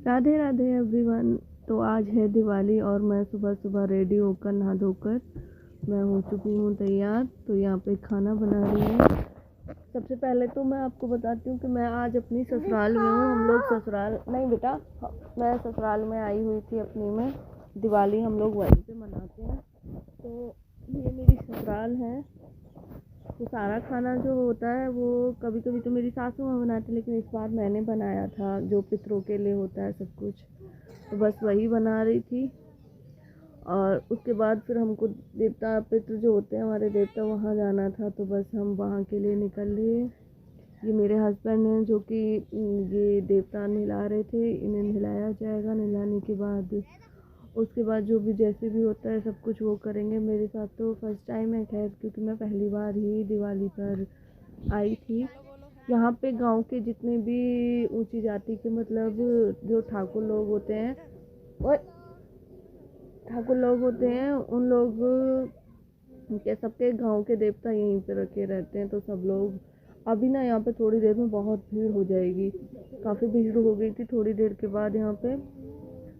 Radhe Radhe everyone. तो आज है दिवाली और मैं सुबह सुबह रेडी होकर नहा धोकर मैं हो चुकी हूँ तैयार। तो यहाँ पे खाना बना रही हूँ। सबसे पहले तो मैं आपको बताती हूँ कि मैं आज अपनी ससुराल में हूँ। हम लोग ससुराल नहीं बेटा, मैं ससुराल में आई हुई थी अपनी में। दिवाली हम लोग वहीं पे मनाते हैं। तो ये मेरी ससुराल है। तो सारा खाना जो होता है वो कभी कभी तो मेरी सासू माँ बनाती, लेकिन इस बार मैंने बनाया था। जो पितरों के लिए होता है सब कुछ, तो बस वही बना रही थी। और उसके बाद फिर हमको देवता पितृ जो होते हैं हमारे देवता, वहाँ जाना था, तो बस हम वहाँ के लिए निकल लिए। ये मेरे हस्बैंड हैं जो कि ये देवता नहला रहे थे। इन्हें नहलाया जाएगा। नहलाने के बाद उसके बाद जो भी जैसे भी होता है सब कुछ वो करेंगे। मेरे साथ तो फर्स्ट टाइम है खैर, क्योंकि मैं पहली बार ही दिवाली पर आई थी। यहाँ पे गांव के जितने भी ऊंची जाति के मतलब जो ठाकुर लोग होते हैं, और ठाकुर लोग होते हैं, उन लोग के सबके गांव के देवता यहीं पे रखे रहते हैं। तो सब लोग अभी ना यहाँ पे थोड़ी देर में बहुत भीड़ हो जाएगी। काफ़ी भीड़ हो गई थी थोड़ी देर के बाद यहाँ पे,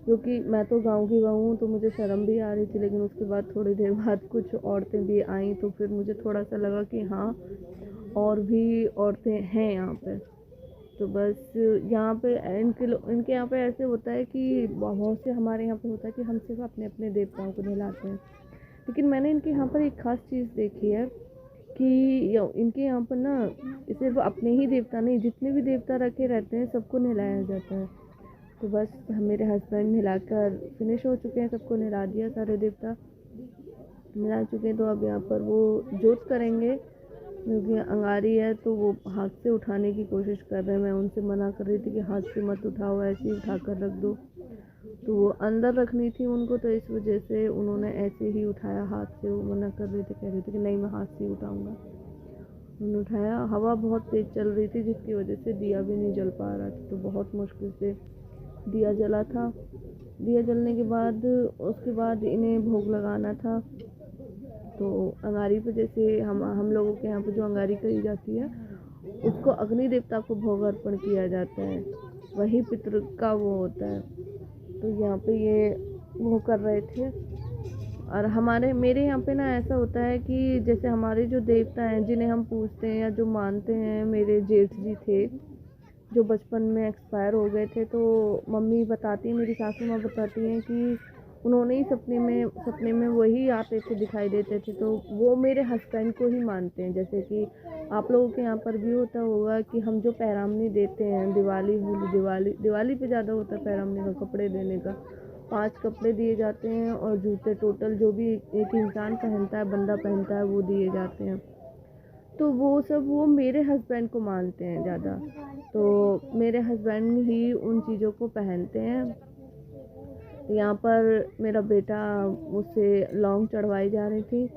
क्योंकि मैं तो गांव की बहू हूँ तो मुझे शर्म भी आ रही थी। लेकिन उसके बाद थोड़ी देर बाद कुछ औरतें भी आईं, तो फिर मुझे थोड़ा सा लगा कि हाँ और भी औरतें हैं यहाँ पे। तो बस यहाँ पे इनके यहाँ पे ऐसे होता है कि बहुत से हमारे यहाँ पे होता है कि हम सिर्फ अपने अपने देवताओं को नहलाते हैं। लेकिन मैंने इनके यहाँ पर एक ख़ास चीज़ देखी है कि इनके यहाँ पर ना सिर्फ अपने ही देवता नहीं, जितने भी देवता रखे रहते हैं सबको नहलाया जाता है। तो बस मेरे हस्बैंड नहलाकर फिनिश हो चुके हैं। सबको नहला दिया, सारे देवता नहला चुके हैं। तो अब यहाँ पर वो जोत करेंगे, क्योंकि अंगारी है तो वो हाथ से उठाने की कोशिश कर रहे हैं। मैं उनसे मना कर रही थी कि हाथ से मत उठाओ, ऐसे ही उठा कर रख दो। तो वो अंदर रखनी थी उनको, तो इस वजह से उन्होंने ऐसे ही उठाया हाथ से। वो मना कर रहे थे, कह रहे थे कि नहीं मैं हाथ से ही उठाऊँगा। उन्होंने उठाया। हवा बहुत तेज़ चल रही थी जिसकी वजह से दिया भी नहीं जल पा रहा था। तो बहुत मुश्किल से दिया जला था। दिया जलने के बाद उसके बाद इन्हें भोग लगाना था। तो अंगारी पे जैसे हम लोगों के यहाँ पे जो अंगारी करी जाती है, उसको अग्नि देवता को भोग अर्पण किया जाता है। वही पितृ का वो होता है। तो यहाँ पे ये वो कर रहे थे। और मेरे यहाँ पे ना ऐसा होता है कि जैसे हमारे जो देवता हैं जिन्हें हम पूजते हैं या जो मानते हैं, मेरे जेठ जी थे जो बचपन में एक्सपायर हो गए थे। तो मम्मी बताती हैं, मेरी सासू माँ बताती हैं कि उन्होंने ही सपने में वही आते थे, दिखाई देते थे। तो वो मेरे हस्बैंड को ही मानते हैं। जैसे कि आप लोगों के यहाँ पर भी होता होगा कि हम जो पैरामनी देते हैं, दिवाली पे ज़्यादा होता है पैरामनी का, कपड़े देने का। 5 कपड़े दिए जाते हैं और जूते, टोटल जो भी एक इंसान पहनता है, बंदा पहनता है, वो दिए जाते हैं। तो वो मेरे हस्बैंड को मानते हैं ज़्यादा। तो मेरे हस्बैंड ही उन चीज़ों को पहनते हैं। यहाँ पर मेरा बेटा मुझसे लौंग चढ़वाई जा रही थी।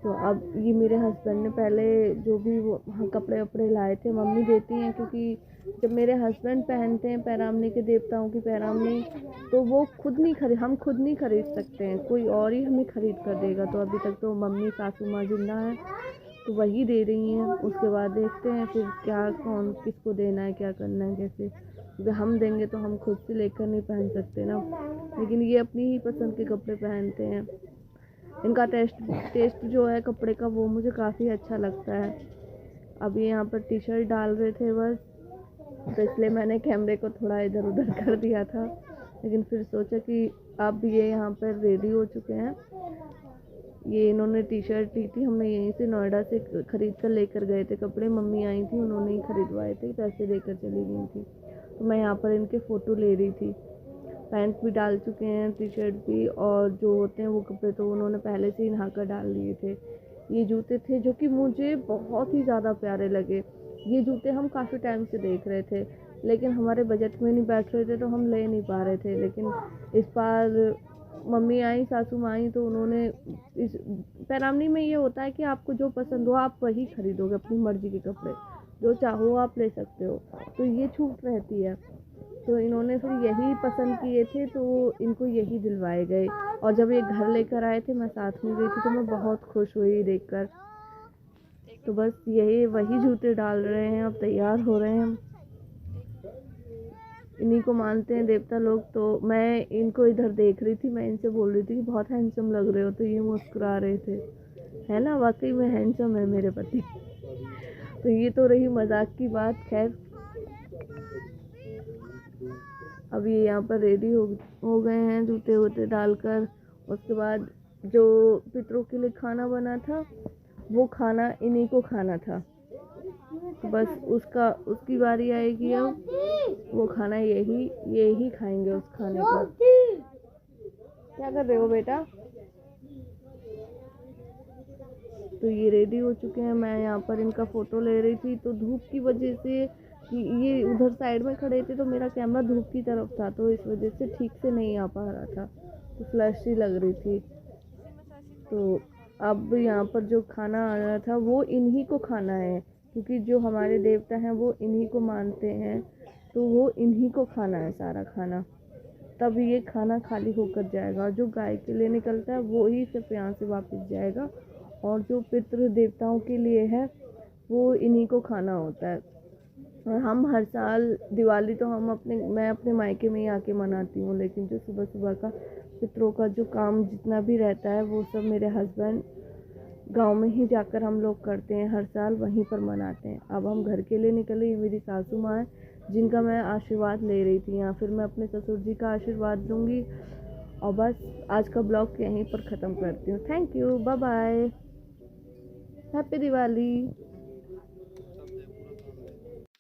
तो अब ये मेरे हस्बैंड ने पहले जो भी वो कपड़े वपड़े लाए थे, मम्मी देती हैं, क्योंकि जब मेरे हस्बैंड पहनते हैं पैरामनी के देवताओं की पैरामनी, तो वो हम खुद नहीं खरीद सकते हैं, कोई और ही हमें खरीद कर देगा। तो अभी तक तो मम्मी सासू माँ जिंदा है तो वही दे रही हैं। उसके बाद देखते हैं फिर क्या, कौन किसको देना है, क्या करना है, कैसे। क्योंकि हम देंगे तो हम खुद से लेकर नहीं पहन सकते ना। लेकिन ये अपनी ही पसंद के कपड़े पहनते हैं। इनका टेस्ट जो है कपड़े का, वो मुझे काफ़ी अच्छा लगता है। अब ये यहाँ पर टी शर्ट डाल रहे थे बस, तो इसलिए मैंने कैमरे को थोड़ा इधर उधर कर दिया था। लेकिन फिर सोचा कि अब ये यहाँ पर रेडी हो चुके हैं। ये इन्होंने टी शर्ट ली थी, हमने यहीं से नोएडा से ख़रीद कर लेकर गए थे कपड़े। मम्मी आई थी, उन्होंने ही खरीदवाए थे, पैसे देकर चली गई थी। तो मैं यहाँ पर इनके फ़ोटो ले रही थी। पैंट भी डाल चुके हैं, टी शर्ट भी, और जो होते हैं वो कपड़े तो उन्होंने पहले से ही नहा कर डाल लिए थे। ये जूते थे जो कि मुझे बहुत ही ज़्यादा प्यारे लगे। ये जूते हम काफ़ी टाइम से देख रहे थे, लेकिन हमारे बजट में नहीं बैठ रहे थे, तो हम ले नहीं पा रहे थे। लेकिन इस बार मम्मी आई, सासू माँ आई, तो उन्होंने इस पैरामनी में ये होता है कि आपको जो पसंद हो आप वही खरीदोगे, अपनी मर्जी के कपड़े जो चाहो आप ले सकते हो। तो ये छूट रहती है। तो इन्होंने फिर यही पसंद किए थे, तो इनको यही दिलवाए गए। और जब ये घर लेकर आए थे, मैं साथ में गई थी, तो मैं बहुत खुश हुई देखकर। तो बस यही वही जूते डाल रहे हैं, अब तैयार हो रहे हैं। इन्हीं को मानते हैं देवता लोग। तो मैं इनको इधर देख रही थी, मैं इनसे बोल रही थी कि बहुत हैंडसम लग रहे हो, तो ये मुस्कुरा रहे थे। है ना, वाकई में हैंडसम है मेरे पति। तो ये तो रही मजाक की बात। खैर, अब ये यहाँ पर रेडी हो गए हैं जूते वूते डालकर। उसके बाद जो पितरों के लिए खाना बना था, वो खाना इन्हीं को खाना था। तो बस उसकी बारी आएगी अब, वो खाना यही खाएंगे उस खाने को। क्या कर रहे हो बेटा? तो ये रेडी हो चुके हैं। मैं यहाँ पर इनका फ़ोटो ले रही थी, तो धूप की वजह से कि ये उधर साइड में खड़े थे, तो मेरा कैमरा धूप की तरफ था, तो इस वजह से ठीक से नहीं आ पा रहा था, तो फ्लैश ही लग रही थी। तो अब यहाँ पर जो खाना आ रहा था वो इन्हीं को खाना है, क्योंकि जो हमारे देवता हैं वो इन्हीं को मानते हैं, तो वो इन्हीं को खाना है सारा खाना। तब ये खाना खाली होकर जाएगा। जो गाय के लिए निकलता है वो ही सिर्फ यहाँ से वापस जाएगा, और जो पितृ देवताओं के लिए है वो इन्हीं को खाना होता है। और हम हर साल दिवाली तो मैं अपने मायके में ही आके मनाती हूँ, लेकिन जो सुबह सुबह का पितरों का जो काम जितना भी रहता है वो सब मेरे हस्बैंड गांव में ही जाकर हम लोग करते हैं, हर साल वहीं पर मनाते हैं। अब हम घर के लिए निकले। ये मेरी सासू माँ है जिनका मैं आशीर्वाद ले रही थी, या फिर मैं अपने ससुर जी का आशीर्वाद लूँगी। और बस आज का ब्लॉग यहीं पर ख़त्म करती हूँ। Thank you, bye bye, happy Diwali.